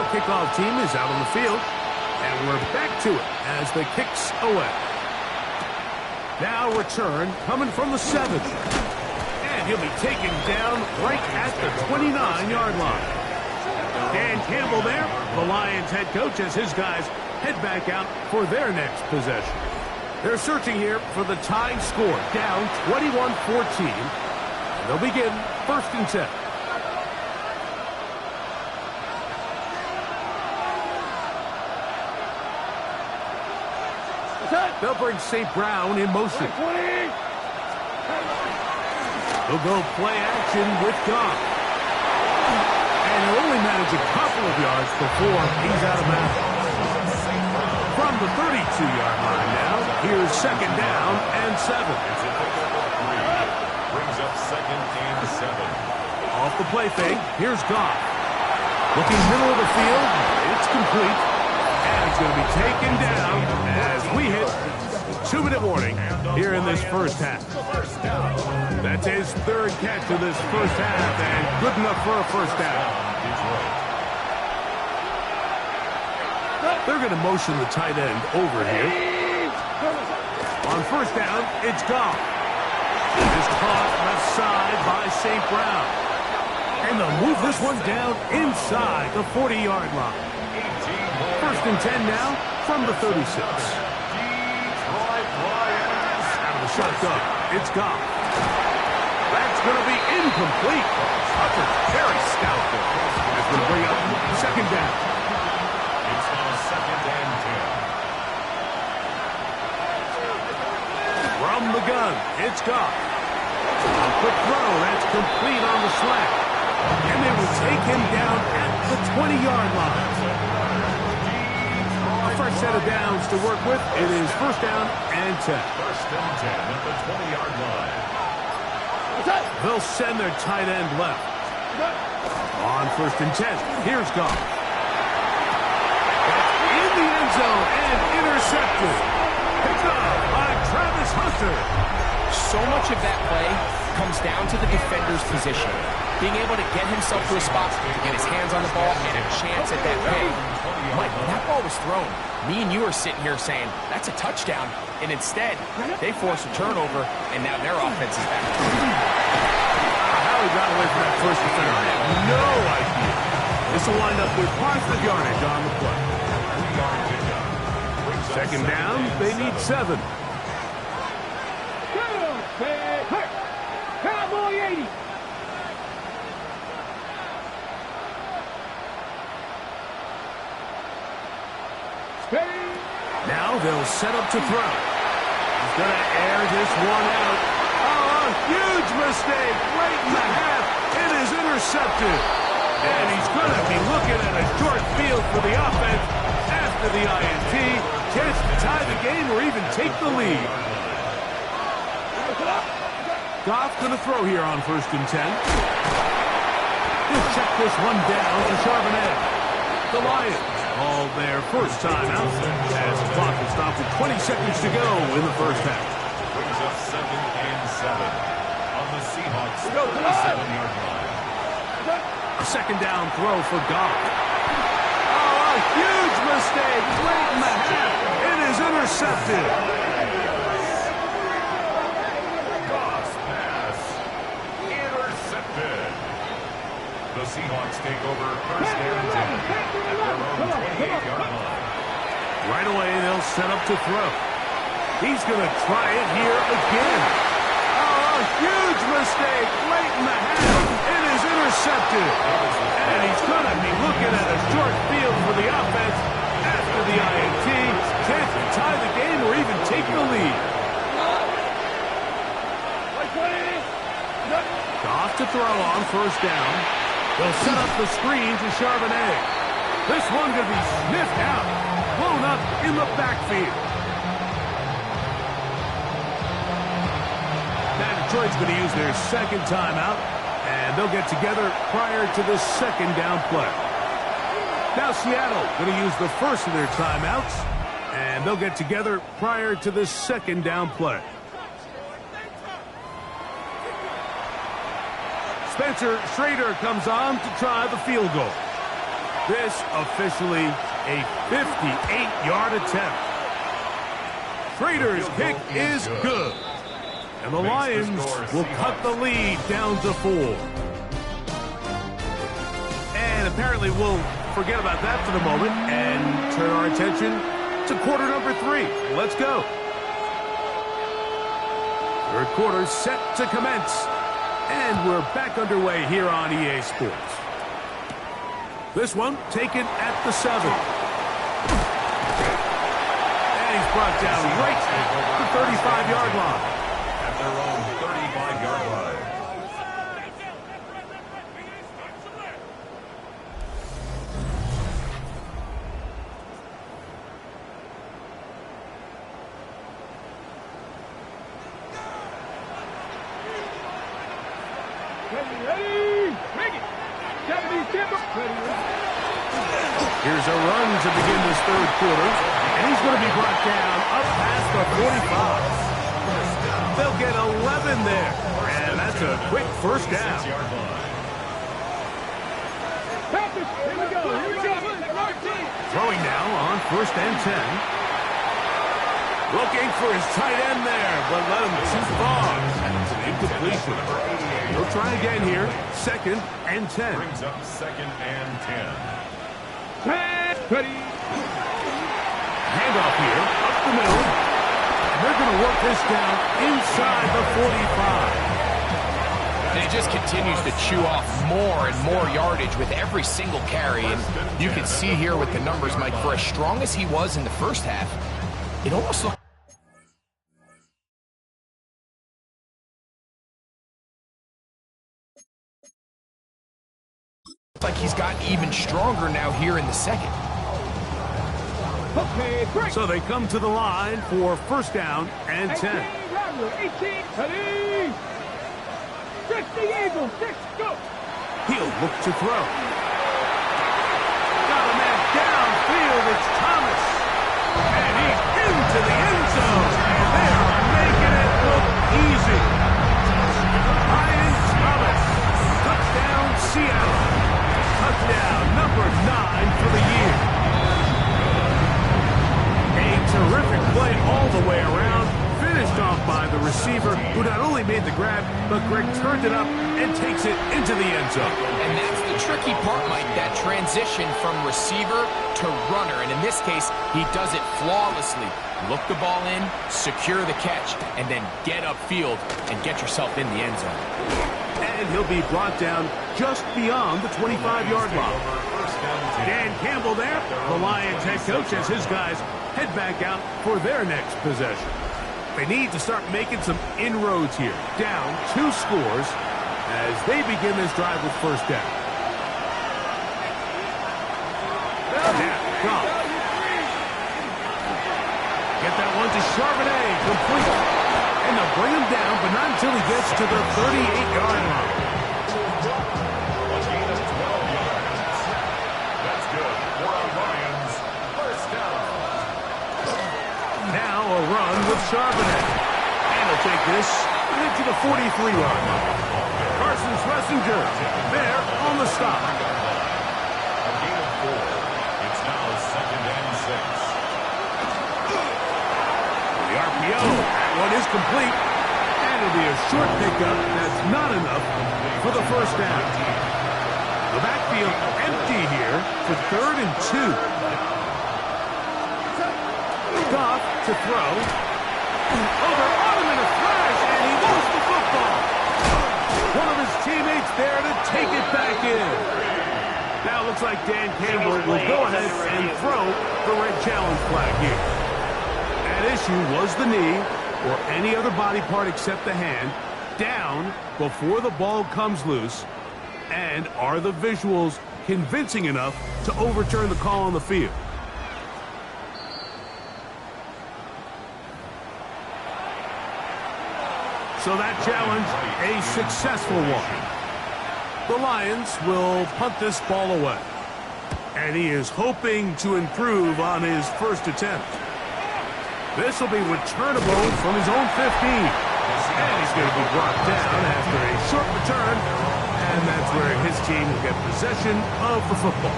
kickoff team is out on the field. And we're back to it as the kick's away. Now return coming from the 7. And he'll be taken down right at the 29-yard line. Dan Campbell there, the Lions head coach, as his guys head back out for their next possession. They're searching here for the tying score, down 21-14. And they'll begin 1st and 10. They'll bring St. Brown in motion. He'll go play action with Goff. And he'll only manage a couple of yards before he's out of bounds. From the 32-yard line now, here's 2nd down and 7. Brings up 2nd and 7. Off the play fake, here's Goff. Looking middle of the field, it's complete. And it's going to be taken down as we hit 2-minute warning here in this first half. That's his 3rd catch of this first half, and good enough for a first down. They're going to motion the tight end over here. On 1st down, it's Goff. It is caught left side by St. Brown. And they'll move this one down inside the 40-yard line. 1st and 10 now from the 36. Out of the shotgun, it's Goff. That's going to be incomplete. That's a very stout ball. That's going to bring up 2nd down. It's now 2nd and 10. From the gun, it's Goff. A quick throw, that's complete on the slant. And they will take him down at the 20-yard line. A fresh set of downs to work with. It is 1st down and 10. 1st and 10 at the 20-yard line. They'll send their tight end left. On 1st and 10, here's Goff. In the end zone and intercepted. Picked up by Travis Hunter. So much of that play comes down to the defender's position. Being able to get himself to a spot to get his hands on the ball and a chance at that pick. Mike, when that ball was thrown, me and you are sitting here saying, that's a touchdown. And instead, they force a turnover, and now their offense is back. How he got away from that first defender, I have no idea. This will wind up with positive yardage on the play. 2nd down, they need 7. Cowboy 80. Now they'll set up to throw. He's going to air this one out. Oh, a huge mistake late in the half. It is intercepted. And he's going to be looking at a short field for the offense after the INT. Chance to tie the game or even take the lead. Goff going to throw here on 1st and 10. He'll check this one down to Charbonnet. The Lions call their first timeout as the clock is stopped with 20 seconds to go in the first half. Brings up 2nd and 7 on the Seahawks 37-yard line. A 2nd down throw for Goff. Oh, a huge mistake late in the half. It is intercepted. Goff's pass intercepted. The Seahawks take over 1st and 10 at their own 28-yard line. Right away, they'll set up to throw. He's going to try it here again. Oh, a huge mistake late in the half. It is intercepted. And he's going to be looking at a short field for the offense after the INT. Chance to tie the game or even take the lead. Goff to throw on 1st down. They'll set up the screen to Charbonnet. This one going to be sniffed out, blown up in the backfield. Now Detroit's going to use their 2nd timeout, and they'll get together prior to the 2nd down play. Now Seattle going to use the first of their timeouts, and they'll get together prior to the 2nd down play. Spencer Schrader comes on to try the field goal. This officially a 58-yard attempt. Schrader's kick is good. And the Lions will cut the lead down to 4. And apparently we'll forget about that for the moment and turn our attention to quarter number 3. Let's go. Third quarter set to commence. And we're back underway here on EA Sports. This one taken at the 7. And he's brought down right at the 35-yard line. At their own 35-yard line. Here's a run to begin this third quarter, and he's going to be brought down up past the 45. They'll get 11 there, and that's a quick first down. Throwing now on first and 10. Looking for his tight end there, but let him too far. It's an incompletion. He'll try again here. Second and 10. Brings up second and 10. Handoff here, up the middle. And they're going to work this down inside the 45. And he just continues to chew off more and more yardage with every single carry. And you can see here with the numbers, Mike, for as strong as he was in the first half, it almost looked like he's gotten even stronger now here in the second. Okay, break. So they come to the line for first down and 10. 18, ready. 60 Eagles, 6, go. He'll look to throw. Got a man downfield. It's Thomas. And he's into the end zone. And they are making it look easy. Ryan Thomas. Touchdown, Seattle. Touchdown number 9 for the year. A terrific play all the way around. Finished off by the receiver, who not only made the grab, but Greg turned it up and takes it into the end zone. And that's the tricky part, Mike, that transition from receiver to runner. And in this case, he does it flawlessly. Look the ball in, secure the catch, and then get upfield and get yourself in the end zone. And he'll be brought down just beyond the 25-yard line. Dan Campbell there, the Lions head coach, as his guys head back out for their next possession. They need to start making some inroads here. Down 2 scores as they begin this drive with first down. Now, Goff. Get that one to Charbonnet, complete. And they'll bring him down, but not until he gets to the 38-yard line. A gain of 12 yards. That's good for our Lions. First down. Now a run with Charbonnet. And he'll take this into the 43-yard line. Carson Schlesinger there on the stop. A gain of 4. It's now second and 6. The RPO, that one is complete. And it'll be a short pickup. That's not enough for the first down. The backfield empty here for third and 2. Goff to throw. Over on him in a flash, and he lost the football. One of his teammates there to take it back in. Now it looks like Dan Campbell will go ahead and throw the red challenge flag here. That issue was the knee, or any other body part except the hand, down before the ball comes loose. And are the visuals convincing enough to overturn the call on the field? So that challenge, a successful one. The Lions will punt this ball away. And he is hoping to improve on his first attempt. This will be returnable from his own 15. And he's going to be brought down after a short return. And that's where his team will get possession of the football.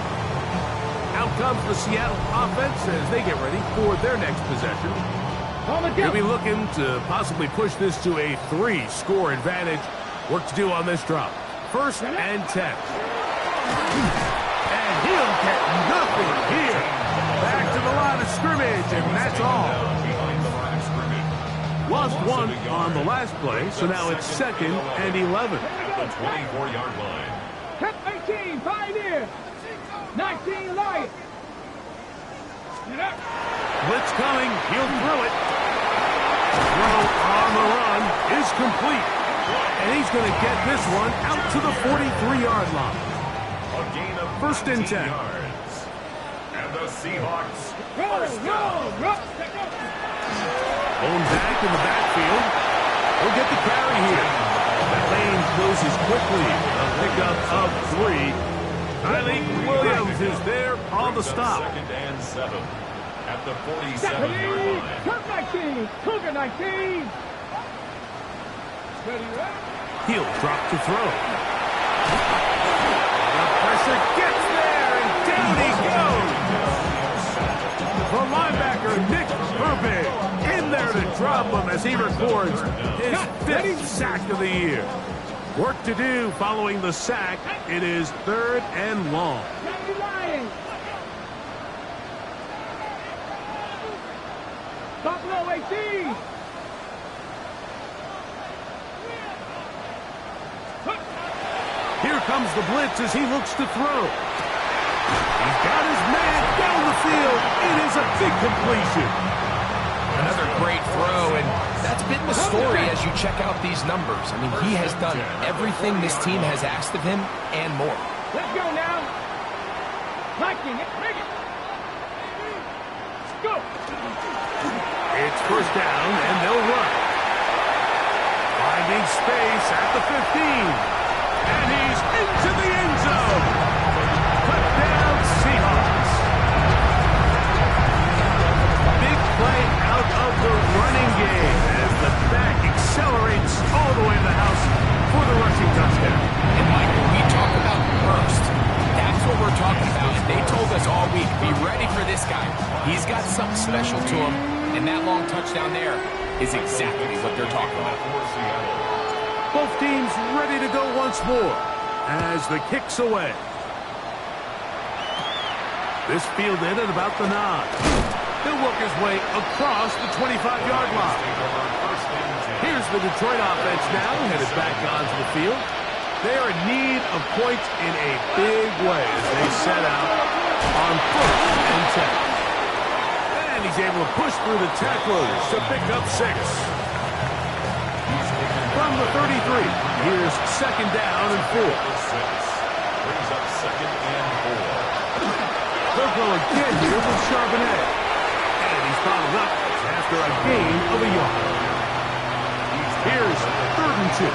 Out comes the Seattle offense as they get ready for their next possession. They'll be looking to possibly push this to a 3-score advantage. Work to do on this drop. 1st and 10. And he'll get nothing here. Back to the line of scrimmage, and that's all. Lost 1 on the last play, so now it's 2nd and 11. At the 24-yard line. Cut 18, Pioneer. 19, Lions. Blitz coming. He'll throw it. Throw on the run is complete. And he's going to get this one out to the 43-yard line. A gain of 1st and 10. yards. And the Seahawks Roll. Going back in the backfield. He'll get the carry here. That lane closes quickly. A pickup of 3. Kylie Williams is there on the stop. 2nd and 7. At the 47-yard line. Cut 19, Cougar 19. He'll drop to throw. The pressure gets there, and down he goes. The linebacker, Nick Herbig, in there to drop him as he records his 5th sack of the year. Work to do following the sack. It is 3rd and long. Lions. Buffalo 18. Here comes the blitz as he looks to throw. He's got his man down the field. It is a big completion. Another great throw, and that's been the story as you check out these numbers. I mean, he has done everything this team has asked of him and more. Let's go now. Liking it. Bring it. Go. It's 1st down, and they'll run. Finding space at the 15. And he's into the end zone. Touchdown, Seahawks. Big play out of the running game as the back accelerates all the way to the house for the rushing touchdown. And Mike, when we talk about burst, that's what we're talking about. And they told us all week, be ready for this guy. He's got something special to him, and that long touchdown there is exactly what they're talking about. Both teams ready to go once more as the kick's away. This fielded at about the 9. He'll work his way across the 25-yard line. Here's the Detroit offense now headed back onto the field. They are in need of points in a big way as they set out on 1st and 10. And he's able to push through the tacklers to pick up 6. From the 33, here's 2nd down and 4. Brings up 2nd and 4. They'll go again here with Charbonnet. And he's followed up after a gain of a yard. Here's 3rd and 2.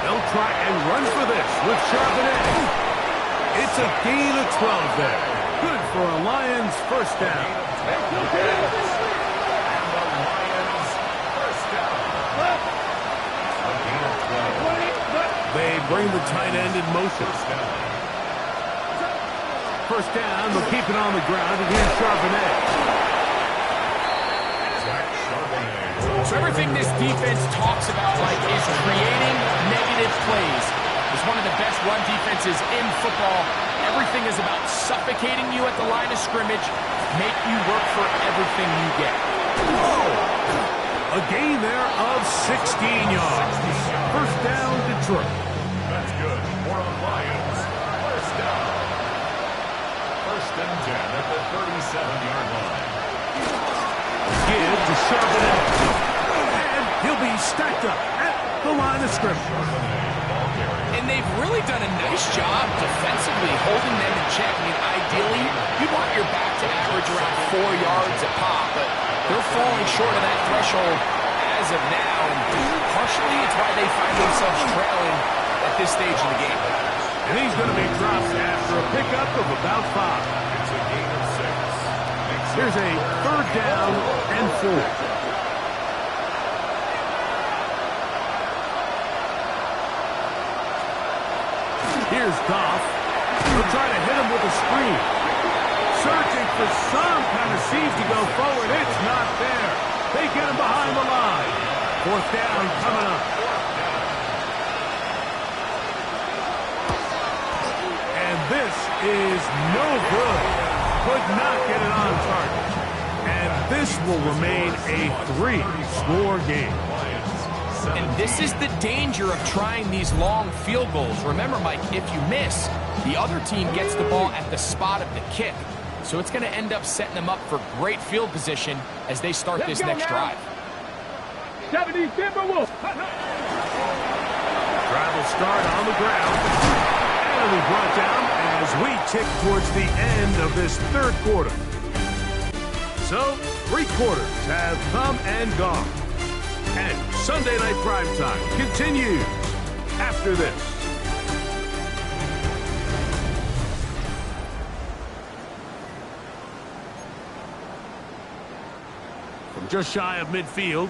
They'll try and run for this with Charbonnet. It's a gain of 12 there. Good for a Lions 1st down. And the Lions 1st down. A gain of 12. They bring the tight end in motion. 1st down, they'll keep it on the ground, and here's Charbonnet. So everything this defense talks about, like, is creating negative plays. It's one of the best run defenses in football. Everything is about suffocating you at the line of scrimmage, make you work for everything you get. Whoa! A gain there of 16 yards. 1st down, Detroit. That's good. More on Lions. 1st down. 1st and 10 at the 37-yard line. Give to Charbonnet. And he'll be stacked up at the line of scrimmage. And they've really done a nice job defensively holding them in check. I mean, ideally, you want your back to average around 4 yards a pop, but they're falling short of that threshold as of now. And partially, it's why they find themselves trailing at this stage in the game. And he's going to be dropped after a pickup of about 5. It's a gain of 6. Here's a 3rd down and 4. Here's Goff. He'll try to hit him with a screen. Searching for some kind of seed to go forward. It's not there. They get him behind the line. Fourth down coming up. And this is no good. Could not get it on target. And this will remain a 3-score game. And this is the danger of trying these long field goals. Remember, Mike, if you miss, the other team gets the ball at the spot of the kick. So it's going to end up setting them up for great field position as they start this next drive. 70 Timberwolves. Travel start on the ground. And it'll be brought down as we tick towards the end of this third quarter. So, 3 quarters have come and gone. And Sunday Night Primetime continues after this. From just shy of midfield,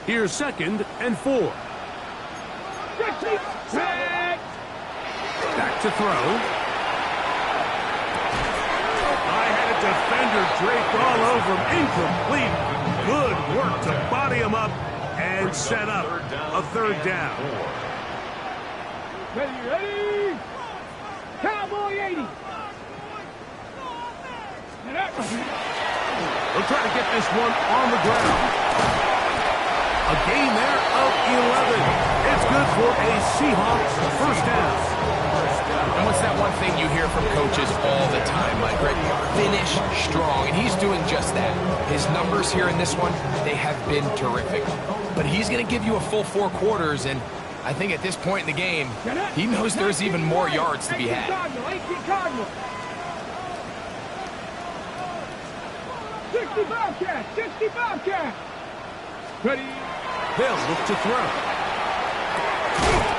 here's 2nd and 4. Back to throw. I-headed defender draped all over him. Incomplete. Good work to body him up and set up a third down. Ready? Cowboy 80. They'll try to get this one on the ground. A gain there of 11. It's good for a Seahawks first down. And what's that one thing you hear from coaches all the time, Mike? Right? Finish strong, and he's doing just that. His numbers here in this one, they have been terrific. But he's going to give you a full 4 quarters, and I think at this point in the game, he knows there's even more yards to be had. 65 cash, 65 cash. Ready? They'll look to throw.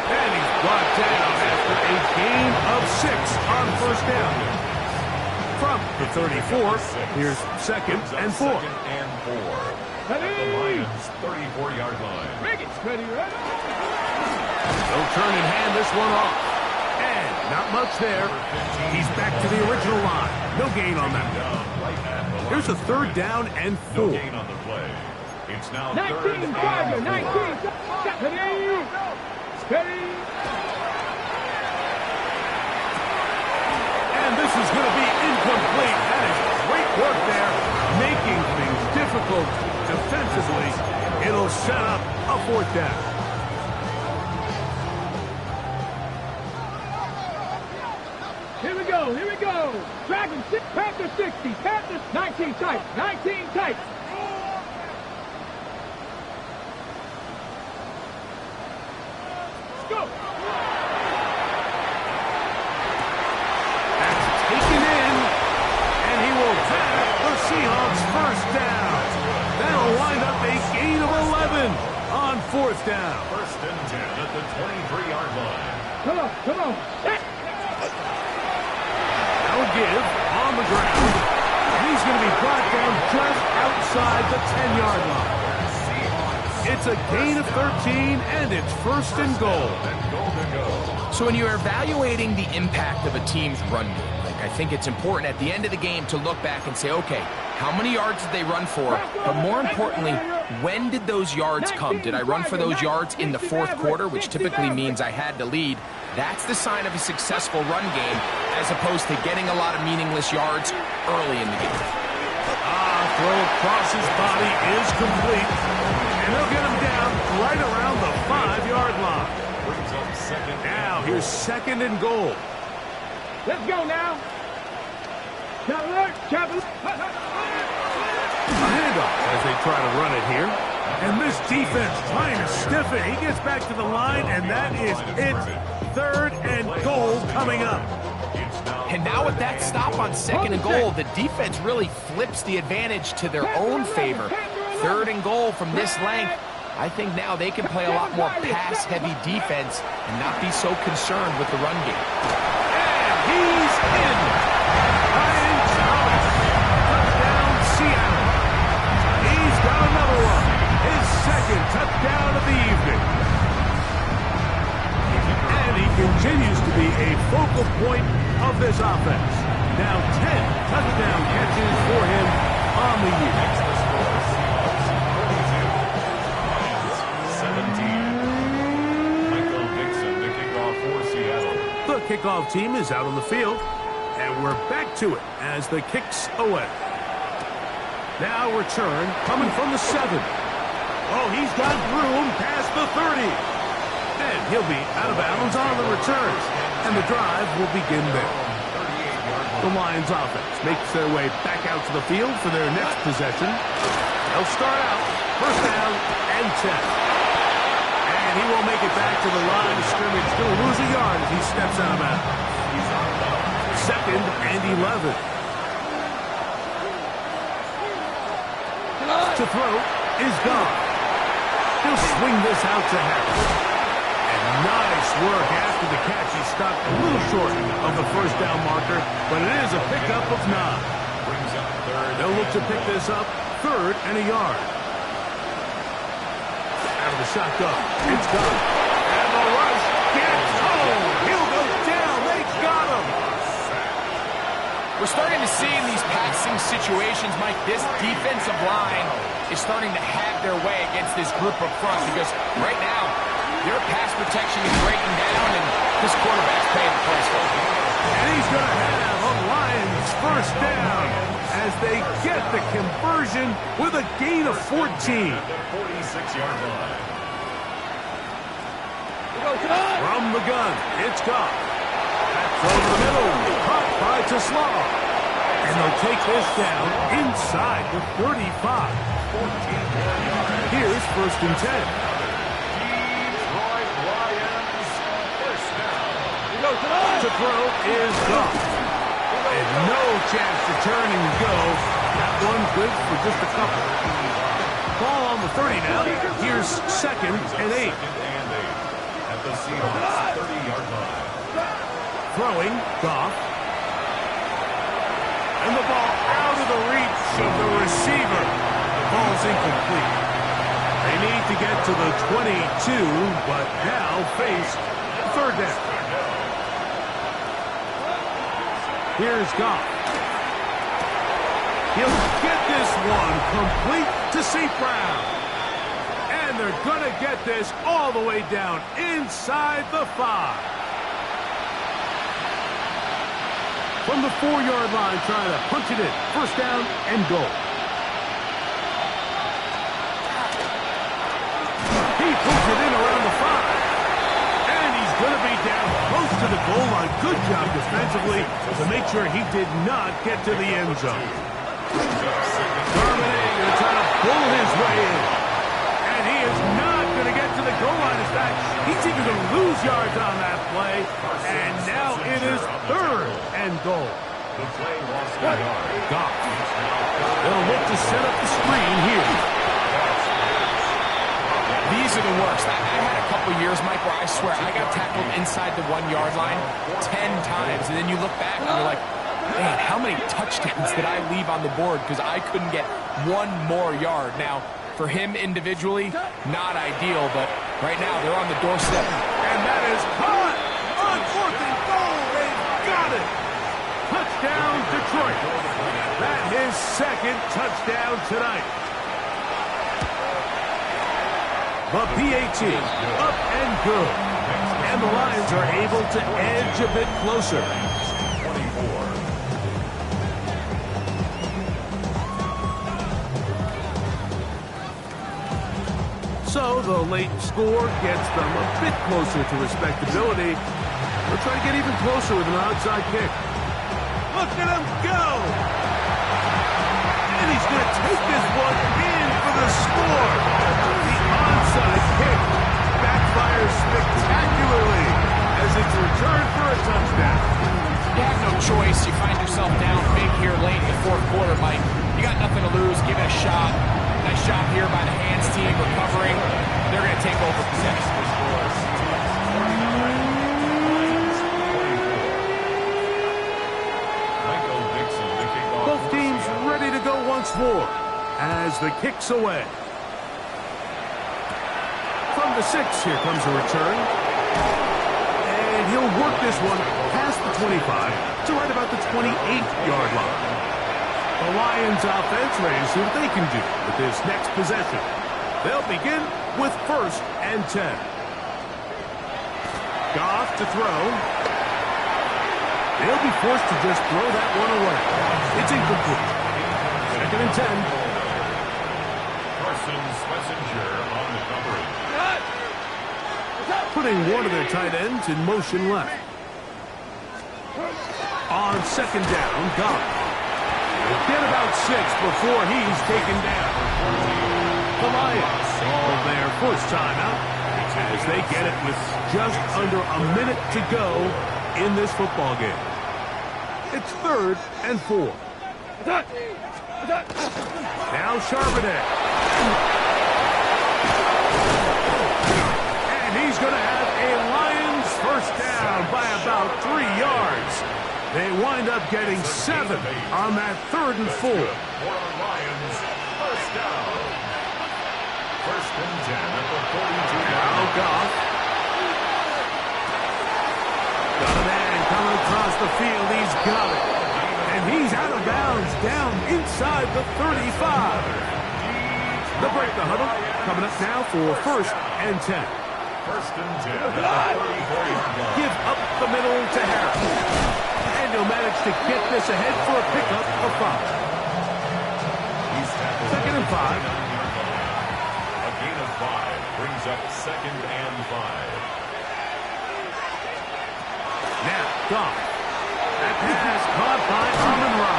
And he's brought down after a gain of 6 on first down. From the 34, here's 2nd and 4. At the Lions' 34-yard line. Ready? They'll turn and hand this one off. And not much there. He's back to the original line. No gain on that. Here's a 3rd down and 4. No gain on the play. It's now 19, 3rd and 4. 19. Ready? And this is going to be incomplete. That is great work there, making things difficult defensively. It'll set up a 4th down. Here we go. Dragon 6, Panther 60, Panther 19 tight, 19 tight. Let's go. That's taken in, and he will have the Seahawks first down. That'll wind up a gain of 11 on 4th down. 1st and 10 at the 23-yard line. Come on. That'll give on the ground. He's going to be brought down just outside the 10-yard line. It's a gain of 13, and it's 1st and goal. So when you're evaluating the impact of a team's run game, like, I think it's important at the end of the game to look back and say, okay, how many yards did they run for? But more importantly, when did those yards come? Did I run for those yards in the 4th quarter, which typically means I had to lead? That's the sign of a successful run game, as opposed to getting a lot of meaningless yards early in the game. Throw across his body is complete. And they'll get him down right around the 5-yard line. Brings up 2nd. Now here's 2nd and goal. Let's go now. Cavalier. A handoff as they try to run it here. And this defense trying to stiff it. He gets back to the line, and that is it. 3rd and goal coming up. And now with that stop on 2nd and goal, the defense really flips the advantage to their own favor. 3rd and goal from this length. I think now they can play a lot more pass-heavy defense and not be so concerned with the run game. And he's in. Ryan Thomas. Touchdown, Seattle. He's got another one. His 2nd touchdown of the evening. And he continues to be a focal point of this offense. Now 10 touchdown catches for him on the year. Next, the score, Seahawks 42, Lions 17. Michael Dixon, the kickoff for Seattle. The kickoff team is out on the field, and we're back to it as the kick's away. Now return coming from the 7. Oh, he's got room past the 30. And he'll be out of bounds on the return. And the drive will begin there. The Lions offense makes their way back out to the field for their next possession. They'll start out first down and 10. And he will make it back to the line of scrimmage. Going to lose a yard as he steps out of bounds. Second and 11. To throw is gone. He'll swing this out to Harris. And nice work after the catch. He stopped a little short of the first down marker, but it is a pickup of 9. Brings up third. They'll look to pick this up third and a yard. Out of the shotgun. It's gone. And the rush gets home. He'll go down. They got him. We're starting to see in these passing situations, Mike, this defensive line is starting to have their way against this group up front because right now, their pass protection is breaking down, and this quarterback's paying the price for it. And he's going to have a Lions first down as they get the conversion with a gain of 14. The 46-yard line. From the gun, it's gone. From the middle, caught by Tesla. And they'll take this down inside the 35. Here's first and 10. Detroit Lions, first down. To throw is gone. And no chance to turn and go. That one good for just a couple. Ball on the 30 now. Here's second and 8. At the Seahawks 30-yard line. Throwing, Goff. And the ball out of the reach of the receiver. The ball's incomplete. They need to get to the 22, but now face third down. Here's Goff. He'll get this one complete to St. Brown. And they're going to get this all the way down inside the 5. From the 4-yard line, trying to punch it in. First down and goal. He pulls it in around the 5. And he's going to be down close to the goal line. Good job defensively to make sure he did not get to the end zone. Darman going to try to pull his way in. And he is not going to get to the goal line. In fact, he's even going to lose yards on that play. And now it is third and goal. The play lost a yard. Goff. They'll look to set up the screen here. These are the worst. I had a couple years, Mike, where I swear I got tackled inside the 1-yard line 10 times. And then you look back and you're like, man, how many touchdowns did I leave on the board because I couldn't get one more yard? Now, for him individually, not ideal, but right now they're on the doorstep. And that is caught on 4th and goal. They've got it. Touchdown, Detroit. That is second touchdown tonight. The PAT up and good. And the Lions are able to edge a bit closer. 24. So the late score gets them a bit closer to respectability. They'll try to get even closer with an outside kick. Look at him go! And he's going to take this one in for the score. The onside kick backfires spectacularly as it's returned for a touchdown. You have no choice. You find yourself down big here late in the 4th quarter, Mike. You got nothing to lose. Give it a shot. Nice job here by the hands team recovering. They're going to take over possession. Both teams ready to go once more as the kick's away. From the 6, here comes a return. And he'll work this this one past the 25 to right about the 28-yard line. The Lions offense ready to see what they can do with this next possession. They'll begin with 1st and 10. Goff to throw. They'll be forced to just throw that one away. It's incomplete. 2nd and 10. Parsons Messenger on the coverage. Putting one of their tight ends in motion left. On 2nd down, Goff. He'll get about 6 before he's taken down. The Lions call their first timeout as they get it with just under a minute to go in this football game. It's 3rd and 4. Now Charbonnet. And he's going to have a Lions first down by about 3 yards. They wind up getting 7 on that 3rd and 4. Lions first down. 1st and 10 at the 42. Now Goff. Got a man coming across the field. He's got it. And he's out of bounds down inside the 35. They'll break the huddle. Coming up now for 1st and 10. 1st and 10 at the 34-yard line. Give up the middle to Harris. And he'll manage to get this ahead for a pickup of 5. 2nd and 5. A gain of 5 brings up 2nd and 5. Now, Goff. That pass caught by Amon-Ra.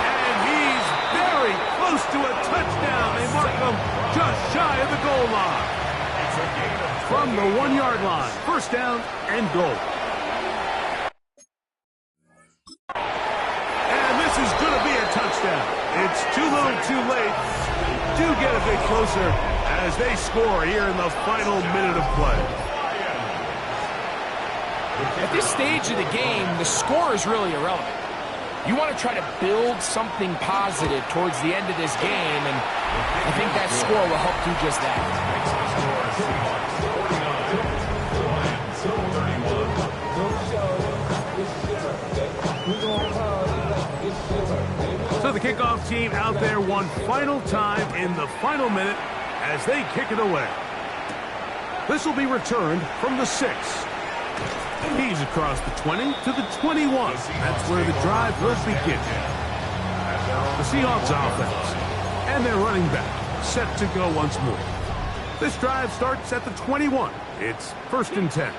And he's very close to a touchdown. They mark him just shy of the goal line. From the 1-yard line. 1st down and goal. And this is going to be a touchdown. It's too little too late. Do get a bit closer as they score here in the final minute of play. At this stage of the game, the score is really irrelevant. You want to try to build something positive towards the end of this game, and I think that score will help do just that. So the kickoff team out there one final time in the final minute as they kick it away. This will be returned from the 6. He's across the 20 to the 21. That's where the drive will begin. The Seahawks offense and their running back set to go once more. This drive starts at the 21. It's 1st and 10.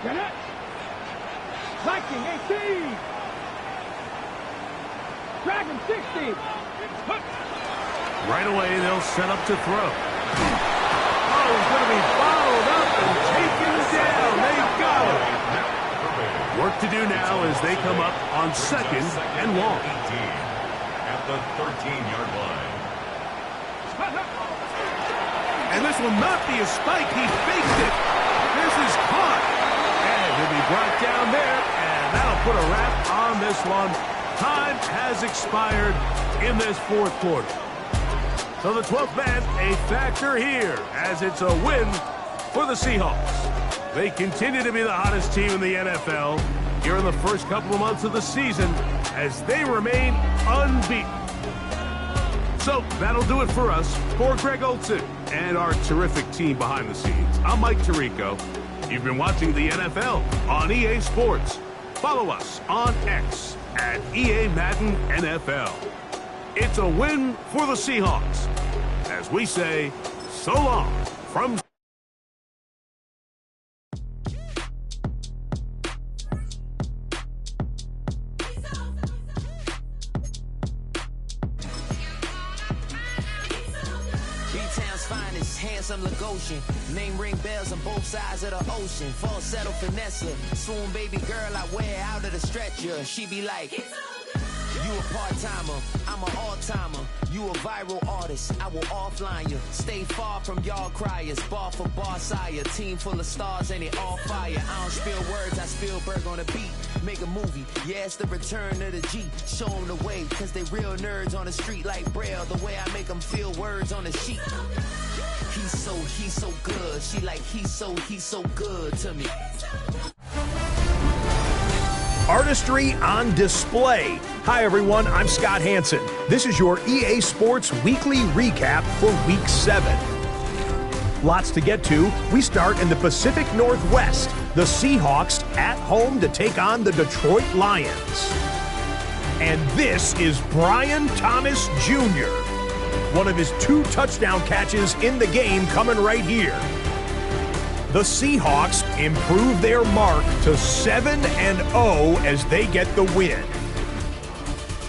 Viking 18. Dragon 60. Right away, they'll set up to throw. Oh, he's going to be followed up and taken down. They got it. Work to do now as they come up on 2nd and long. At the 13-yard line. And this will not be a spike. He faked it. This is caught. And he'll be brought down there. And that'll put a wrap on this one. Time has expired in this 4th quarter. So the 12th man, a factor here as it's a win for the Seahawks. They continue to be the hottest team in the NFL here in the first couple of months of the season as they remain unbeaten. So that'll do it for us. For Greg Olson and our terrific team behind the scenes, I'm Mike Tirico. You've been watching the NFL on EA Sports. Follow us on X at EA Madden NFL. It's a win for the Seahawks as we say so long from handsome Lagosian. Name ring bells on both sides of the ocean. Falsetto Vanessa. Swoon baby girl I wear out of the stretcher. She be like, you a part-timer, I'm an all-timer. You a viral artist, I will offline you. Stay far from y'all criers. Bar for bar sire. Team full of stars and it all fire. I don't spill words, I spill Berg on the beat. make a movie. Yeah, it's the return of the G. Show them the way, cause they real nerds on the street like Braille. The way I make them feel words on the sheet. He's so good. She like, he's so good to me. Artistry on display. Hi everyone, I'm Scott Hansen. This is your EA Sports Weekly Recap for Week 7. Lots to get to. We start in the Pacific Northwest. The Seahawks at home to take on the Detroit Lions. And this is Brian Thomas Jr. One of his 2 touchdown catches in the game coming right here. The Seahawks improve their mark to 7-0 as they get the win.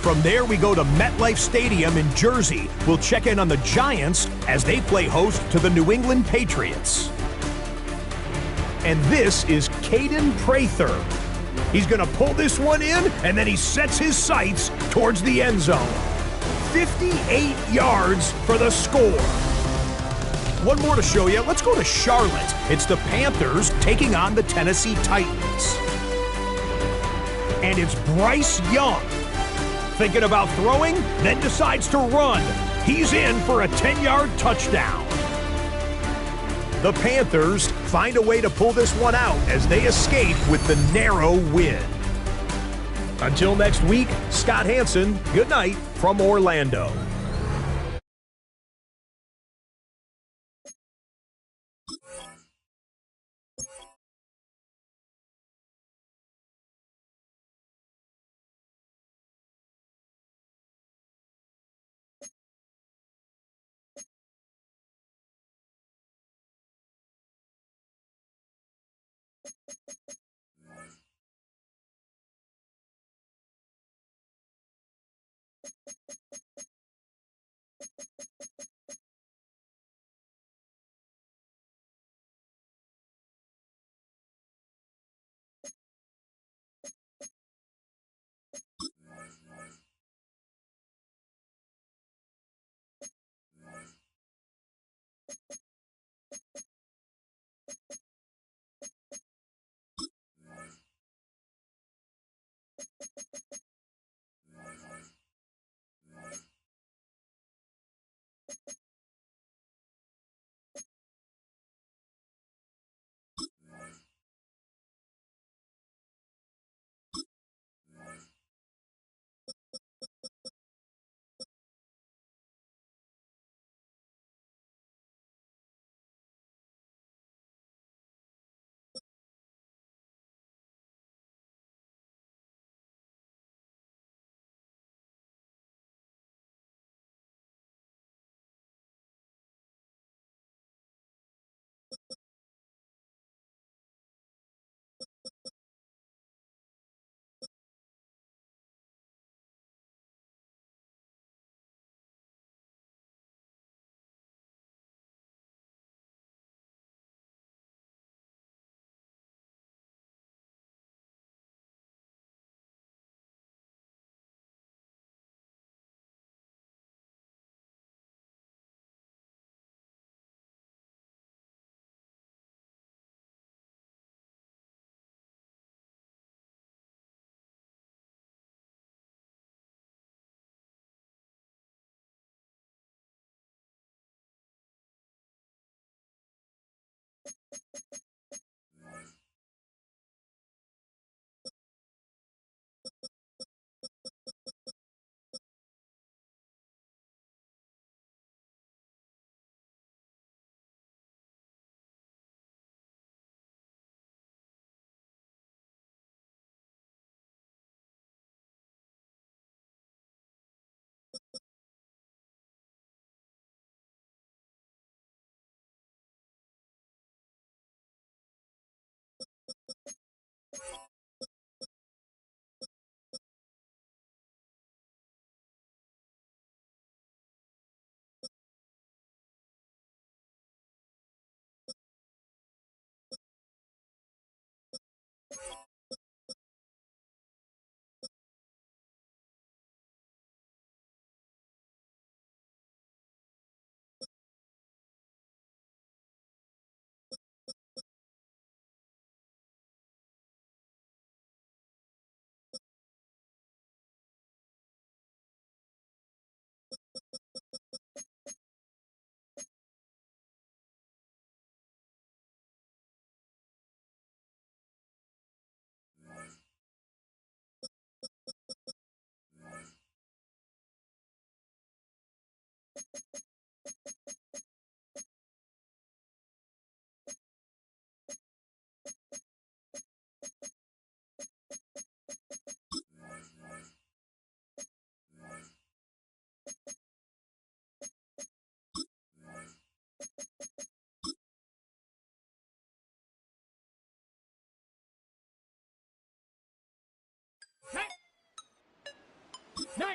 From there, we go to MetLife Stadium in Jersey. We'll check in on the Giants as they play host to the New England Patriots. And this is Caden Prather. He's going to pull this one in, and then he sets his sights towards the end zone. 58 yards for the score. One more to show you. Let's go to Charlotte. It's the Panthers taking on the Tennessee Titans. And it's Bryce Young. Thinking about throwing, then decides to run. He's in for a 10-yard touchdown. The Panthers find a way to pull this one out as they escape with the narrow win. Until next week, Scott Hansen, good night from Orlando.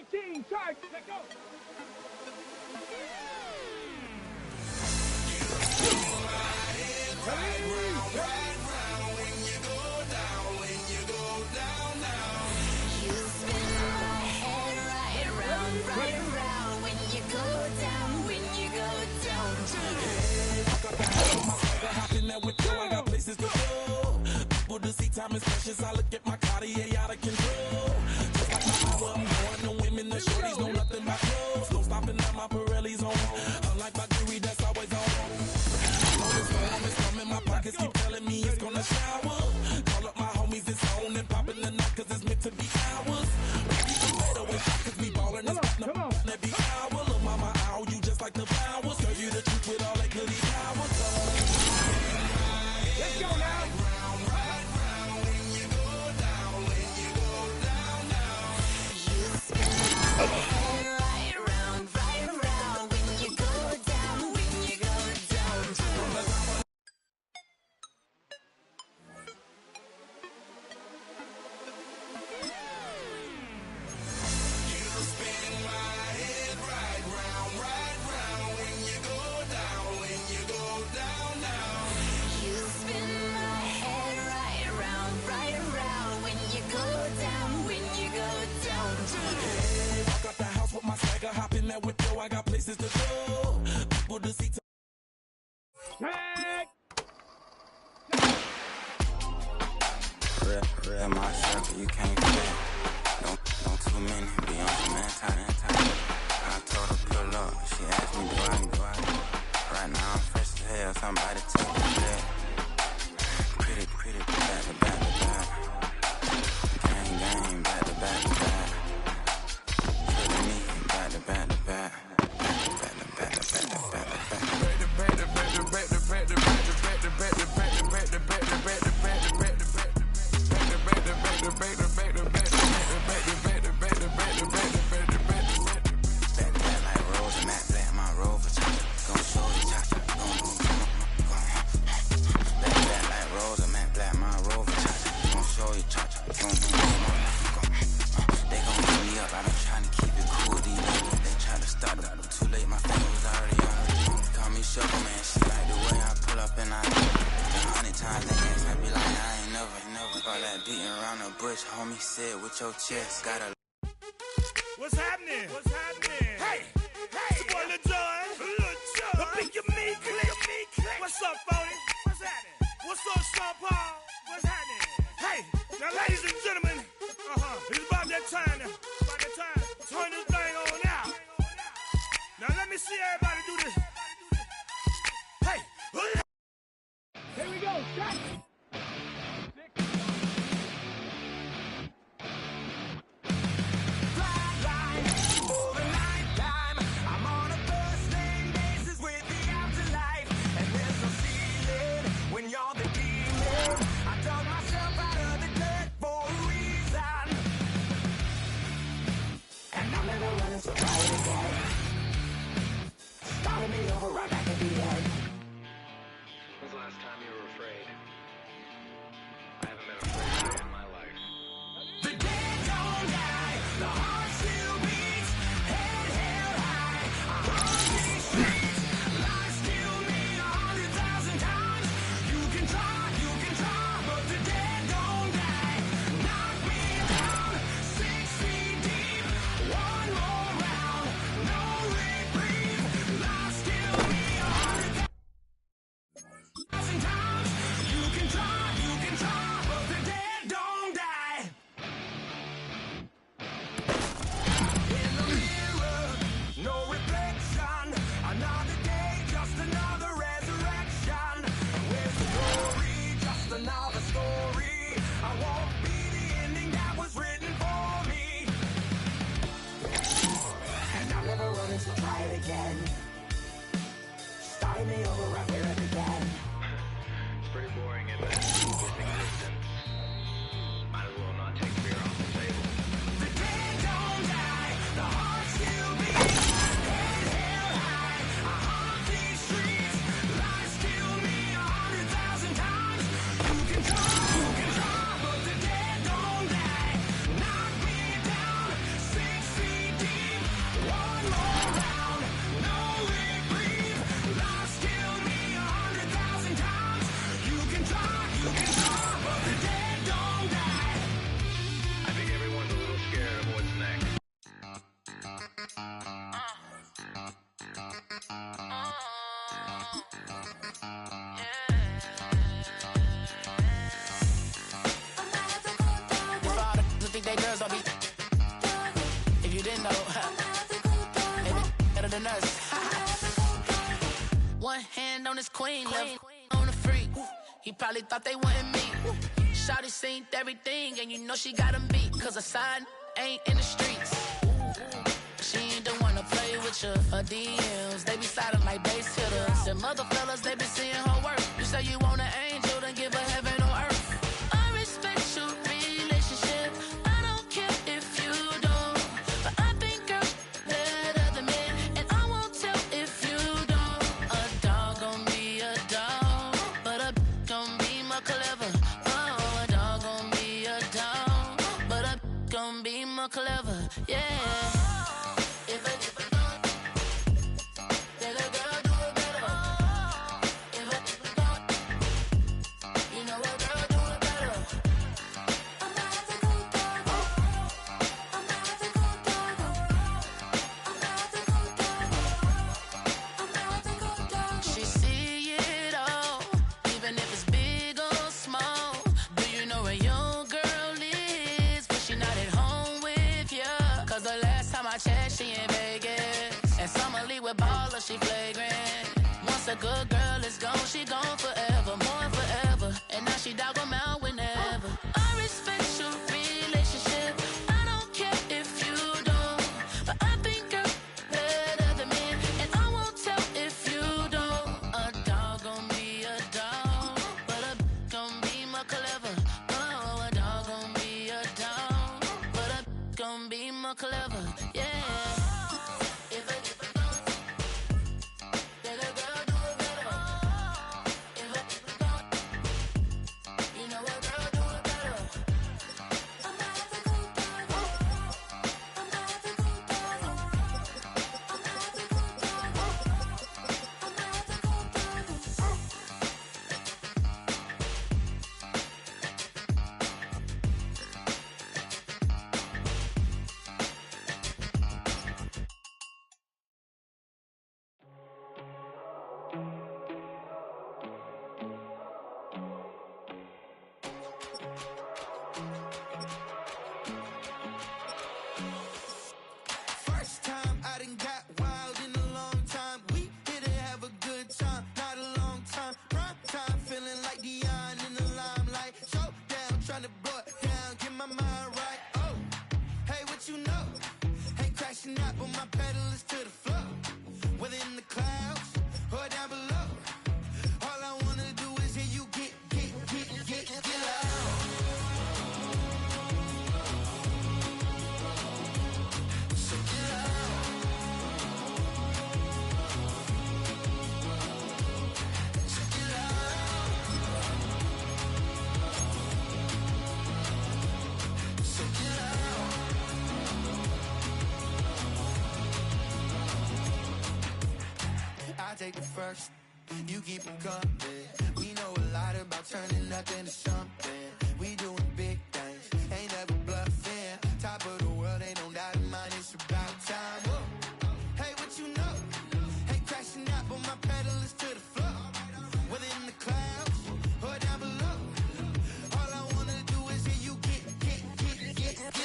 19 tight. Let go. You spin my head right around when you go down, when you go down. Hop in there with you, I got places to go. People to see, time is precious. I look at my Cartier out of control. Just like my power, I'm going. No women, no shorties, know nothing about clothes. No stopping at my Pirelli's on. Unlike my jewelry, that's always on. Know this storm is coming, my pockets keep telling me it's gonna shower. Call up my homies, it's on and popping the night, cause it's meant to be ours. We can better with shot, cause we ballin' and spittin' up every hour. Look, mama, ow, you just like the flowers. Girl, you the truth with all that goody power. Let's go now. You spin my head right around when you go down, when you go down. You spin my head right around when you go down, when you go down. Walk out the house with my swagger, hop in there with you, I got places to go. People to see. Tag. Real my circle, you can't fit. Don't too many be on some anti. I told her pull up, she asked me do I. Right now I'm fresh as hell, somebody take a flip. Pretty, back to back. Gang, back to back. Killing me, back to back. Homie said with your chest, got a. What's happening? Hey, it's your boy Lil Jon. The Big Your Me Click. What's up, Phony? What's happening? What's up, Sean Paul? What's happening? Hey, now, ladies and gentlemen, it's about that time now. Turn this thing on out. Now, let me see everybody do this. Hey, Here we go. Shot. When's the last time you were afraid? than us. One hand on his queen, left on the freak. He probably thought they wanted me. Shawty seen everything, and you know she got him beat. Cause a side ain't in the streets. She ain't the one to play with you. Her DMs, they be sliding like base hitters. And mother fellas, they be seeing her work. You say you want an angel, then give her heaven on earth. I respect your relationship. I don't care if you don't. But I think girls better than men. And I won't tell if you don't. A dog gon' be a dog. But a gon' be more clever. Oh, a dog gon' be a dog. But a gon' be more clever. Yeah. She flagrant. Once a good girl is gone, she gone forever, more forever. And now she dog 'em out whenever. I respect your relationship. I don't care if you don't. But I think girls better than men. And I won't tell if you don't. A dog gon' be a dog. But a gon' be more clever. Oh, a dog gon' be a dog. But a gon' be more clever. Yeah. Take the first, you keep them coming. We know a lot about turning nothing to something. We doing big things, ain't never bluffing. Top of the world, ain't no doubt in mine, it's about time. Whoa. Hey, what you know? Ain't crashing out, but my pedal is to the floor. Whether in the clouds or down below, all I wanna do is hear you get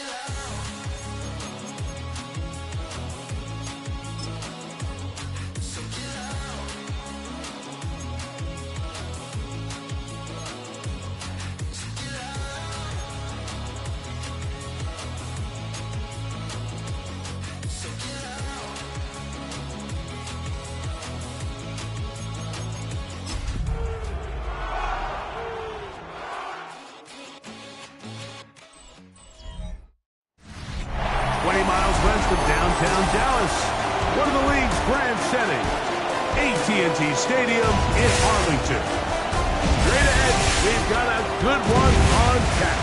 loud. Downtown Dallas, one of the league's grand settings, AT&T Stadium in Arlington. Straight ahead, we've got a good one on tap.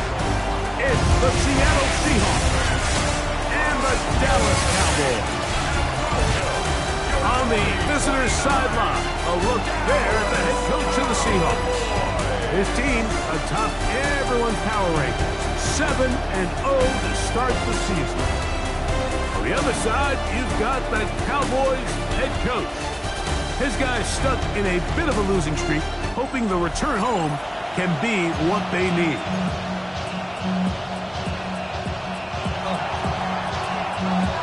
It's the Seattle Seahawks and the Dallas Cowboys. On the visitor's sideline, a look there at the head coach of the Seahawks. His team atop everyone's power rankings, 7-0 to start the season. On the other side, you've got the Cowboys head coach. His guys stuck in a bit of a losing streak, hoping the return home can be what they need.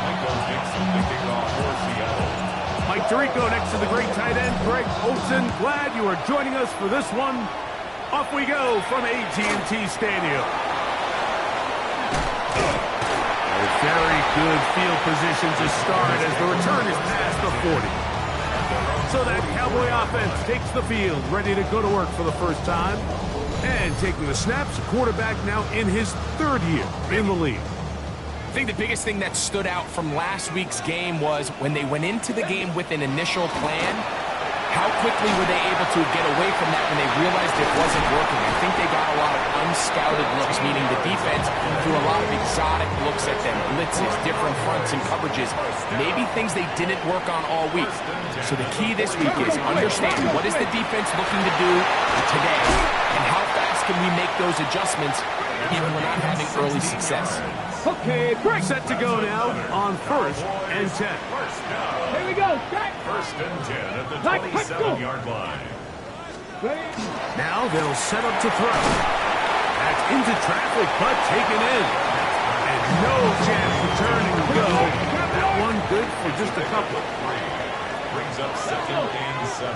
Michael Dixon, the kickoff for Seattle. Mike Tirico next to the great tight end, Greg Olsen. Glad you are joining us for this one. Off we go from AT&T Stadium. A very good field position to start as the return is past the 40. So that Cowboy offense takes the field, ready to go to work for the first time. And taking the snaps, quarterback now in his third year in the league. I think the biggest thing that stood out from last week's game was when they went into the game with an initial plan, how quickly were they able to get away from that when they realized it wasn't working? I think they got a lot of unscouted looks, meaning the defense threw a lot of exotic looks at them, blitzes, different fronts and coverages, maybe things they didn't work on all week. So the key this week is understand what is the defense looking to do today, and how fast can we make those adjustments even when not having early success. Okay, break. Set to go now on 1st and 10. Here we go, set. 1st and 10 at the 27-yard line. Now they'll set up to throw. That's into traffic, but taken in. And no chance to turn and go. That one good for just a couple. Brings up 2nd and 7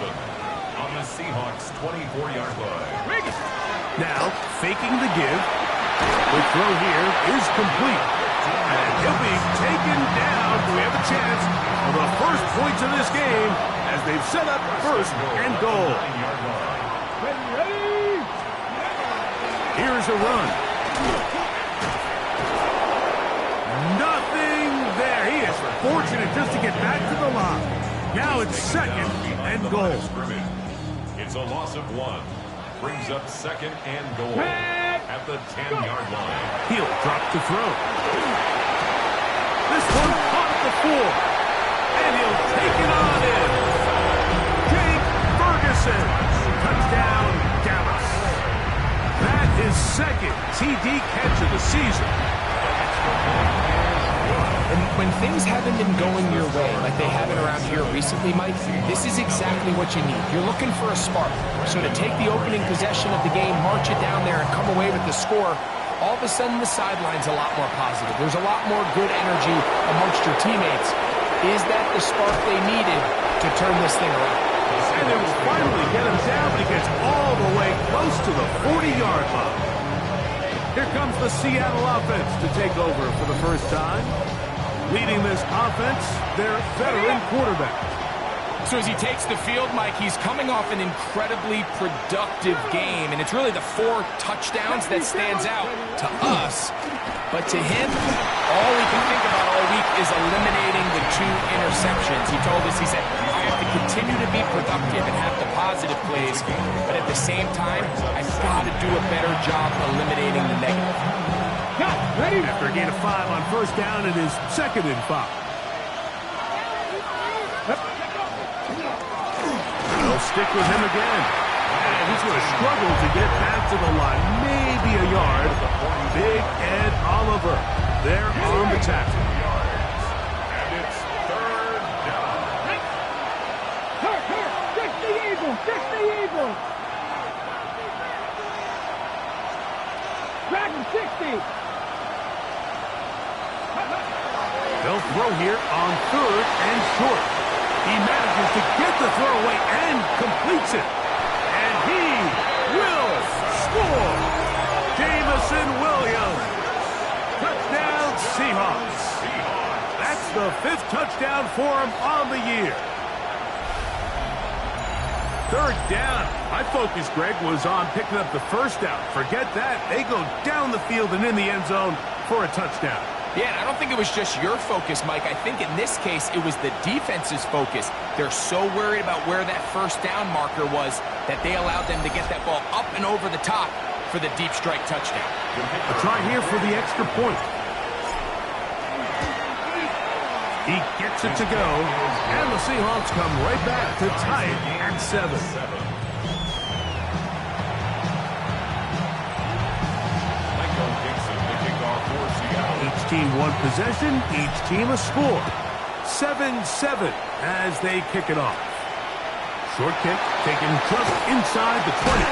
on the Seahawks' 24-yard line. Now faking the give. The throw here is complete. And he'll be taken down. We have a chance for the first points of this game as they've set up 1st and goal. Here's a run. Nothing there. He is fortunate just to get back to the line. Now it's 2nd and goal. It's a loss of 1. Brings up 2nd and goal at the 10-yard line. He'll drop to throw. This one caught at the 4. And he'll take it on in. Jake Ferguson. Touchdown, Dallas. That is 2nd TD catch of the season. And when things haven't been going your way, like they haven't around here recently, Mike, this is exactly what you need. You're looking for a spark. So to take the opening possession of the game, march it down there, and come away with the score, all of a sudden the sideline's a lot more positive. There's a lot more good energy amongst your teammates. Is that the spark they needed to turn this thing around? And they will finally get him down, but he gets all the way close to the 40-yard line. Here comes the Seattle offense to take over for the first time. Leading this offense, their veteran quarterback. So as he takes the field, Mike, he's coming off an incredibly productive game, and it's really the 4 touchdowns that stands out to us. But to him, all he can think about all week is eliminating the 2 interceptions. He told us, he said, I have to continue to be productive and have the positive plays, but at the same time, I've got to do a better job eliminating the negative. After a gain of 5 on 1st down, it is 2nd and 5. They'll stick with him again. And he's going to struggle to get back to the line. Maybe a yard. Big Ed Oliver there on the tackle. And it's 3rd down. Fix the Eagles! Fix the Eagles! Dragon 60! They'll throw here on 3rd and short. He manages to get the throw away and completes it. And he will score. Jamison Williams. Touchdown Seahawks. That's the 5th touchdown for him on the year. 3rd down. My focus, Greg, was on picking up the 1st down. Forget that. They go down the field and in the end zone for a touchdown. Yeah, and I don't think it was just your focus, Mike. I think in this case, it was the defense's focus. They're so worried about where that 1st down marker was that they allowed them to get that ball up and over the top for the deep strike touchdown. A try here for the extra point. He gets it to go, and the Seahawks come right back to tie it at 7. Each team one possession, each team a score. 7-7 as they kick it off. Short kick taken just inside the 20.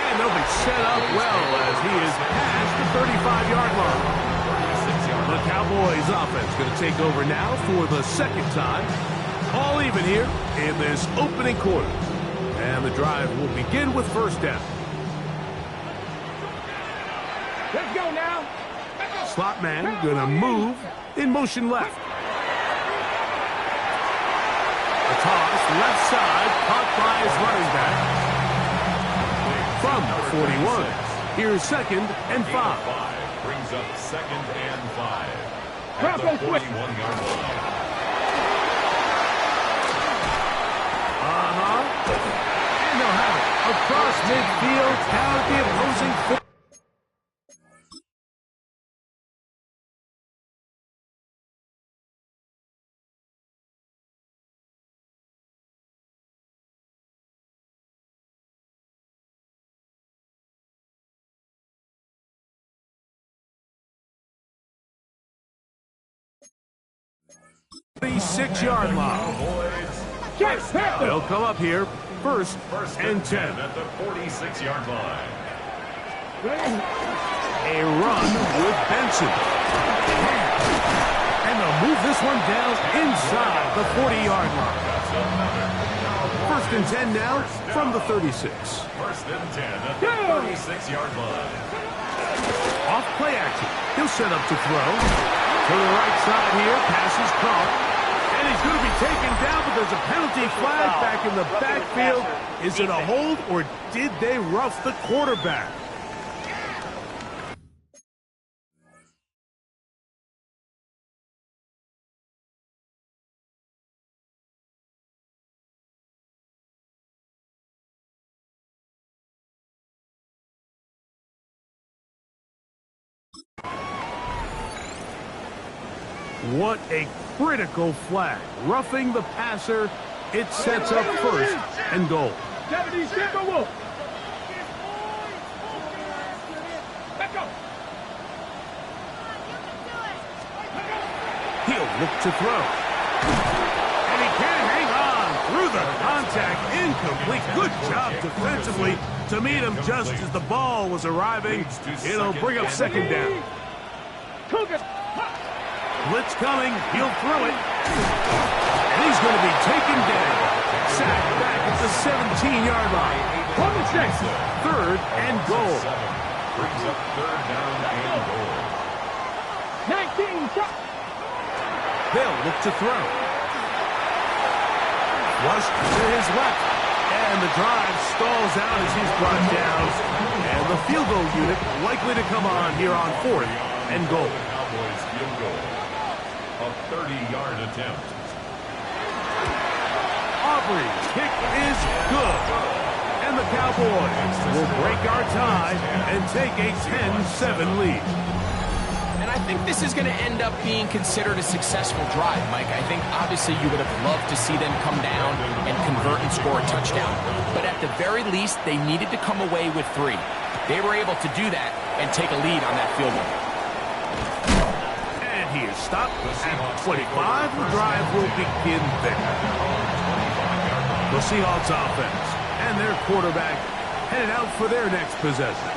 And they'll be set up well as he is past the 35-yard line. The Cowboys offense going to take over now for the second time. All even here in this opening quarter. And the drive will begin with first down. Let's go now. Slot man going to move in motion left. A toss left side caught by his running back. From the 41. Here's 2nd and 5. Brings up 2nd and 5. At Bronco the 41-yard line. And they'll have it across midfield down the opposing 4. The 6-yard line. They'll come up here first and 10. At the 46-yard line. A run with Benson. And they'll move this one down inside the 40-yard line. First and 10 now from the 36. First and 10 at the 36-yard line. Off play action. He'll set up to throw. To the right side here. Pass is caught. And he's going to be taken down, but there's a penalty flag back in the backfield. Is it a hold, or did they rough the quarterback? What a critical flag. Roughing the passer. It sets up first and goal. Deputy Timberwolf. Back up. He'll look to throw. And he can't hang on through the contact. Incomplete. Good job defensively to meet him just as the ball was arriving. It'll bring up 2nd down. Blitz coming. He'll throw it. And he's going to be taken down. Sacked back at the 17-yard line. 3rd and goal. Brings up 3rd down and goal. 19 shot. They'll look to throw. Flush to his left. And the drive stalls out as he's brought down. And the field goal unit likely to come on here on 4th and goal. Cowboys field goal. A 30-yard attempt. Aubrey's kick is good. And the Cowboys will break our tie and take a 10-7 lead. And I think this is going to end up being considered a successful drive, Mike. I think obviously you would have loved to see them come down and convert and score a touchdown. But at the very least, they needed to come away with 3. They were able to do that and take a lead on that field goal. And he is stopped at 25. The drive will begin there. The Seahawks offense and their quarterback headed out for their next possession.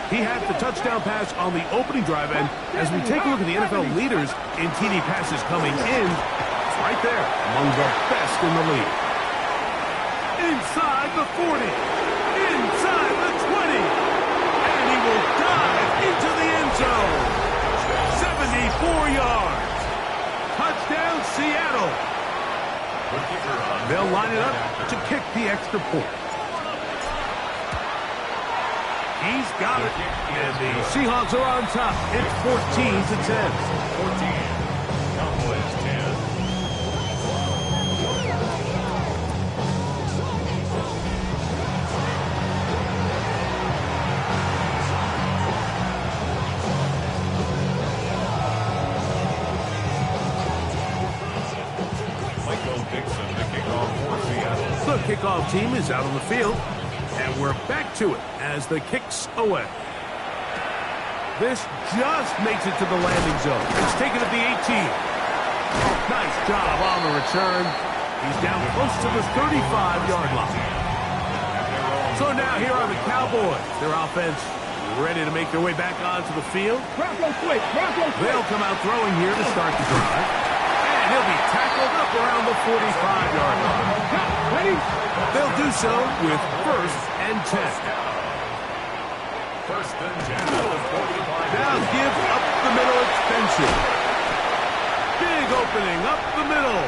He had the touchdown pass on the opening drive, and as we take a look at the NFL leaders in TD passes coming in, it's right there among the best in the league. Inside the 40, inside the 20, and he will dive into the end zone. 74 yards. Touchdown, Seattle. They'll line it up to kick the extra point. He's got it. And the Seahawks are on top. It's 14-10. 14. Cowboys 10. The kickoff team is out on the field, and we're back to it as the kick's away. This just makes it to the landing zone. It's taken at the 18. Nice job on the return. He's down close to the 35-yard line. So now here are the Cowboys. Their offense ready to make their way back onto the field. Bronco switch. Bronco switch. They'll come out throwing here to start the drive. And he'll be tackled up around the 45-yard line. Ready? They'll do so with 1st and 10. 1st and 10. 45. Now give up the middle extension. Big opening up the middle.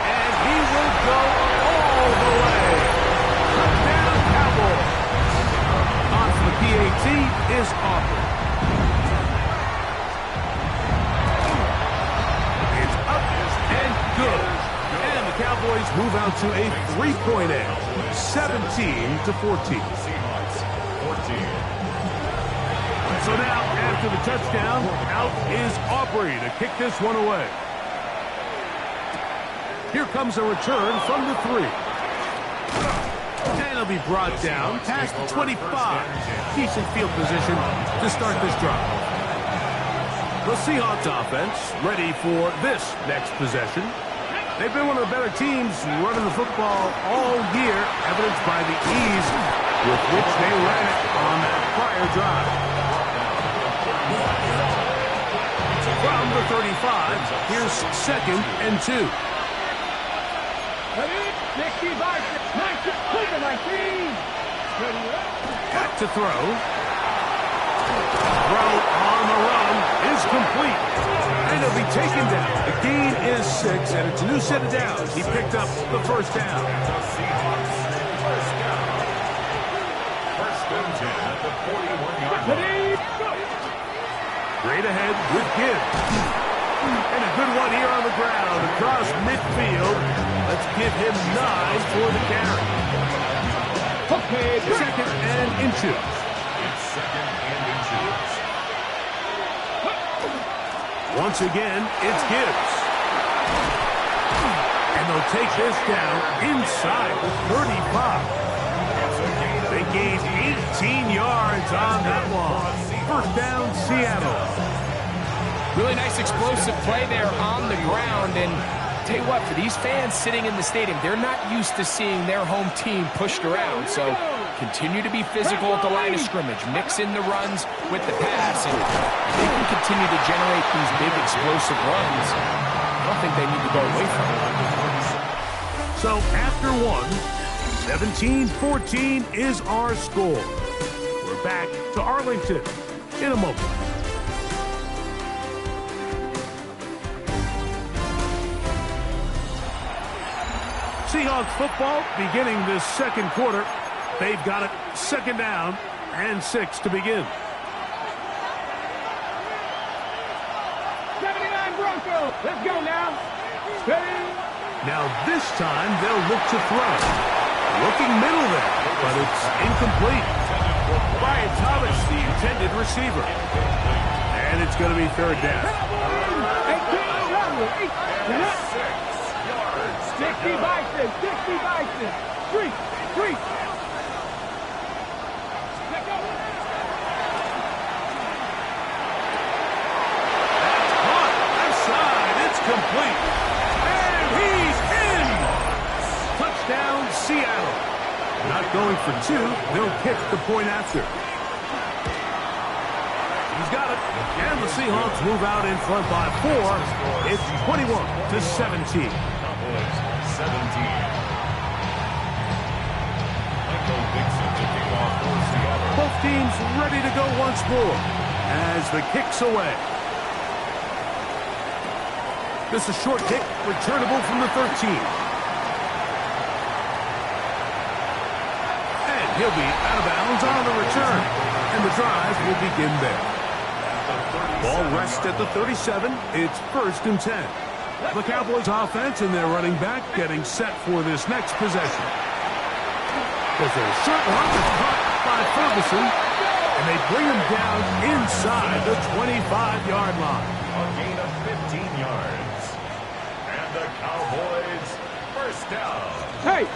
And he will go all the way. Touchdown Cowboys. On for the PAT is Aubrey. It's up and good. And the Cowboys move out to a 3-point edge. 17-14. Seahawks 14. So now, after the touchdown, out is Aubrey to kick this one away. Here comes a return from the 3. And it'll be brought down past the 25. Decent field position to start this drive. The Seahawks offense ready for this next possession. They've been one of the better teams running the football all year, evidenced by the ease with which they ran it on that prior drive. From the 35, here's 2nd and 2. Ready? 60 by 19. Back to throw. Throw on the run is complete. And it'll be taken down. The gain is 6, and it's a new set of downs. He picked up the 1st down. Seahawks 1st down. 1st and 10 at the 41-yard line. Straight ahead with Gibbs. And a good one here on the ground across midfield. Let's give him 9 for the carry. Okay, 2nd and inches. It's 2nd and inches. Once again, it's Gibbs. And they'll take this down inside the 35. They gained 18 yards on that one. 1st down, Seattle. Really nice explosive play there on the ground. And tell you what, for these fans sitting in the stadium, they're not used to seeing their home team pushed around. So continue to be physical at the line of scrimmage. Mix in the runs with the pass. And they can continue to generate these big explosive runs. I don't think they need to go away from it. So after one, 17-14 is our score. We're back to Arlington in a moment. Seahawks football beginning this 2nd quarter. They've got it 2nd down and 6 to begin. 79 Bronco. Let's go now. Ready? Now this time they'll look to throw. Looking middle there, but it's incomplete. Brian Thomas, the intended receiver. And it's going to be 3rd down. 60 by 6. 60 by 6. Street. Complete. And he's in. Touchdown, Seattle. Not going for 2. They'll kick the point after. He's got it. And the Seahawks move out in front by 4. It's 21-17. 17. Michael Dixon to kick off for Seattle. Both teams ready to go once more as the kick's away. This is a short kick, returnable from the 13. And he'll be out of bounds on the return. And the drive will begin there. Ball rests at the 37. It's 1st and 10. The Cowboys offense and their running back getting set for this next possession. There's a short one that's caught by Ferguson. And they bring him down inside the 25-yard line. A gain of 15 yards. And the Cowboys 1st down. Hey.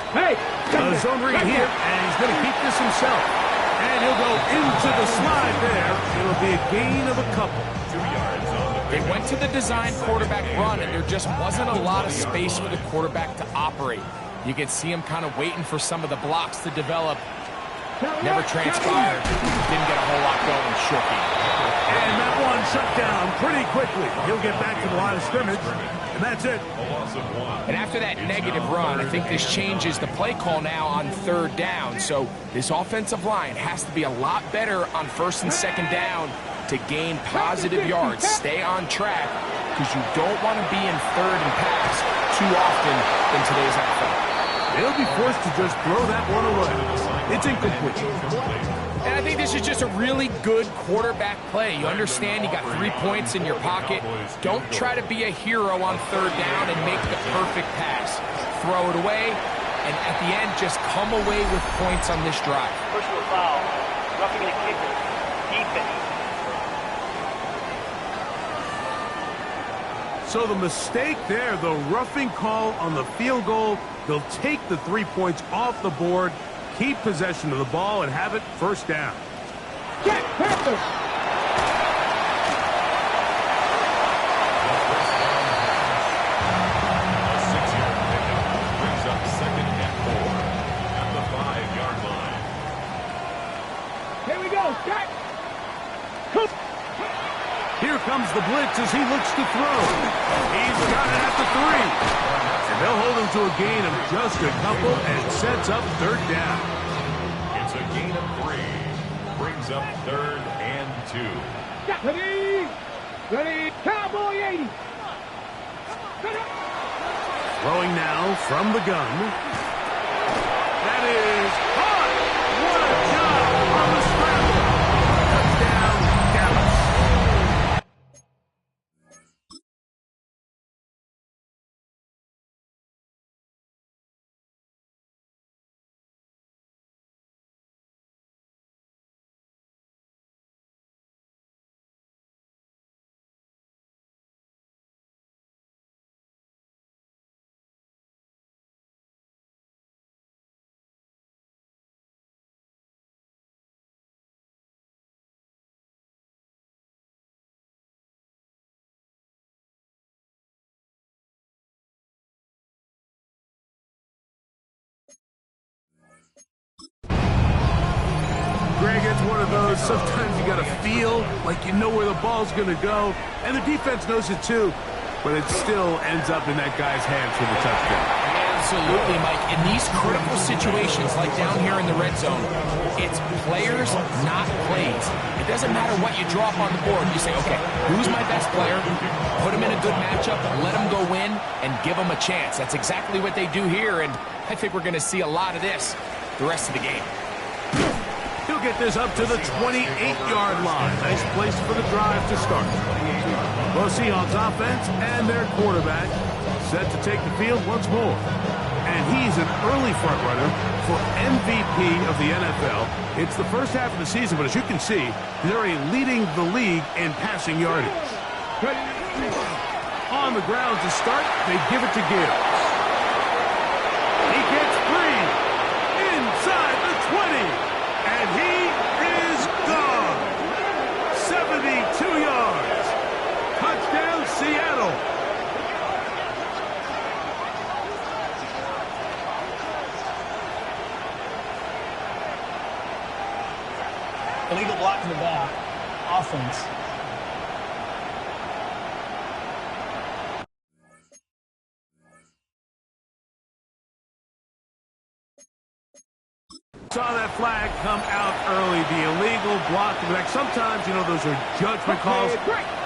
A zone read here, and he's going to keep this himself. And he'll go into the slide there. It'll be a gain of a couple. 2 yards on the They went to the design quarterback run, and there just wasn't a lot of space for the quarterback to operate. You could see him kind of waiting for some of the blocks to develop. Never transpired. Didn't get a whole lot going short game. And that one shut down pretty quickly. He'll get back to the line of scrimmage, and that's it. And after that negative run, I think this changes the play call now on 3rd down. So this offensive line has to be a lot better on 1st and 2nd down to gain positive yards. Stay on track, because you don't want to be in 3rd and pass too often in today's NFL. They'll be forced to just throw that one away. It's incomplete. And I think this is just a really good quarterback play. You understand you got 3 points in your pocket. Don't try to be a hero on 3rd down and make the perfect pass. Throw it away, and at the end, just come away with points on this drive. Personal foul. Roughing the kicker. Defense. So the mistake there, the roughing call on the field goal, they'll take the 3 points off the board, keep possession of the ball, and have it 1st down. Jack Panthers. A 6-yard pickup brings up 2nd and 4 at the 5-yard line. Here we go, Jack. Here comes the blitz as he looks to throw. He's got it at the 3. And they'll hold him to a gain of just a couple and sets up 3rd down. It's a gain of 3. Brings up 3rd and 2. Ready. Ready. Cowboy 80. Throwing now from the gun. That is hot. What a job on the scramble. Touchdown, Dallas. Greg, it's one of those, sometimes you got to feel like you know where the ball's going to go, and the defense knows it too, but it still ends up in that guy's hands for the touchdown. Absolutely, Mike. In these critical situations, like down here in the red zone, it's players, not plays. It doesn't matter what you draw up on the board. You say, okay, who's my best player? Put him in a good matchup, let him go win, and give him a chance. That's exactly what they do here, and I think we're going to see a lot of this the rest of the game. He'll get this up to the 28-yard line. Nice place for the drive to start. Both Seahawks offense and their quarterback set to take the field once more. And he's an early front runner for MVP of the NFL. It's the first half of the season, but as you can see, they're leading the league in passing yardage. On the ground to start, they give it to Gibbs. He gets free inside the 20. And he is gone. 72 yards. Touchdown, Seattle. Illegal block in the back. Offense. Saw that flag come out early, the illegal block. Sometimes, you know, those are judgment calls.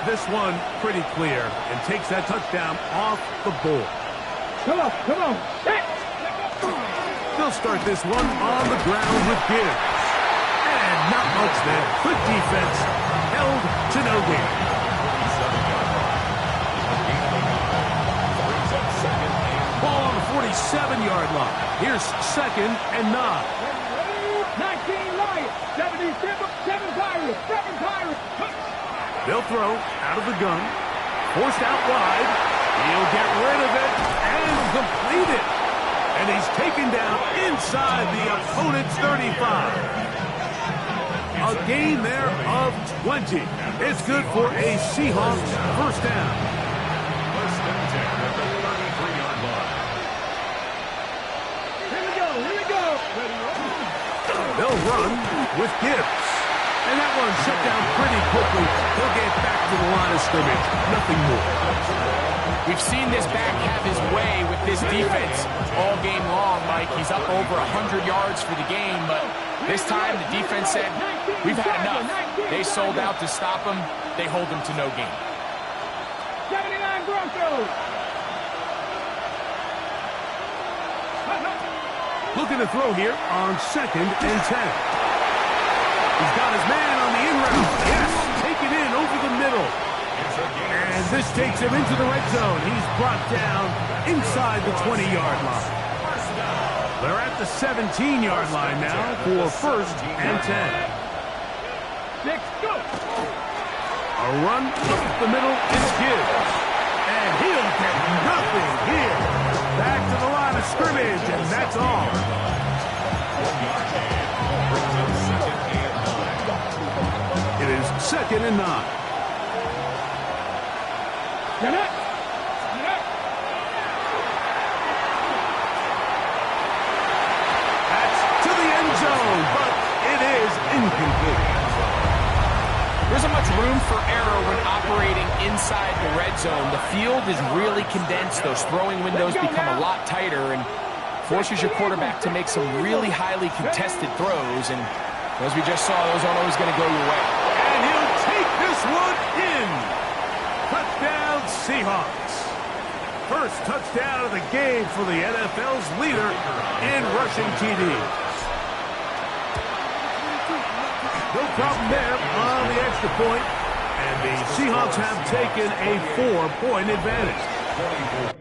This one, pretty clear, and takes that touchdown off the board. Come on, come on. They'll start this one on the ground with Gibbs. And not much there. Good defense, held to no gain. Ball on the 47-yard line. Here's 2nd and 9. 19 Lions, 77 Pirates, 7 Pirates. They'll throw out of the gun, forced out wide. He'll get rid of it and complete it. And he's taken down inside the opponent's 35. A gain there of 20. It's good for a Seahawks 1st down. First and 10 at the 33-yard line. Here we go, here we go. They'll They'll run with Gibbs. And that one shut down pretty quickly. He'll get back to the line of scrimmage. Nothing more. We've seen this back have his way with this defense all game long, Mike. He's up over 100 yards for the game, but this time the defense said, we've had enough. They sold out to stop him. They hold him to no gain. 79 Broncos. Looking to throw here on 2nd and 10. He's got his man on the in route. Yes, take it in over the middle. And this takes him into the red zone. He's brought down inside the 20-yard line. They're at the 17-yard line now for 1st and 10. 6, go. A run up the middle is Gibbs. And he'll get nothing here. Back to the line of scrimmage, and that's all. It is 2nd and 9. That's to the end zone, but it is incomplete. There isn't much room for error when operating inside the red zone. The field is really condensed. Those throwing windows become a lot tighter and forces your quarterback to make some really highly contested throws. And as we just saw, those aren't always going to go your way. And he'll take this one in. Touchdown, Seahawks. First touchdown of the game for the NFL's leader in rushing TDs. No problem there on the extra point, and the Seahawks have taken a 4-point advantage.